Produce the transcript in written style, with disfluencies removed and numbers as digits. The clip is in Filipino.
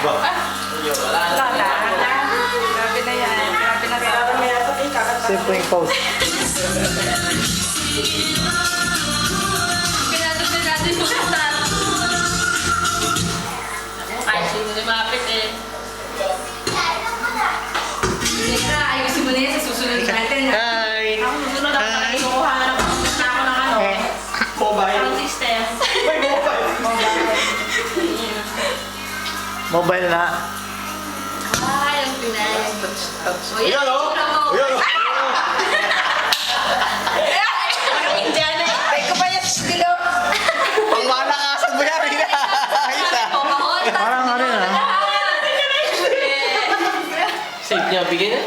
Wala na. Grabe na yan. Grabe na sa Save ko yung post. pinatutin natin yung katat. Ay, sino lumapit eh. Teka, ayusin mo na yan sa susunod natin. Hi! Ako susunod ako na kinukuha na ako ng ano. Sound system. Mobile na. Ay, ang Pinay. Ayan o! Ayan o! Indiana. Ay, ko pa yung stilo. Pang malakasan mo yan! Ayos ah! Parang ano yun, ha? Save niya, bigay na.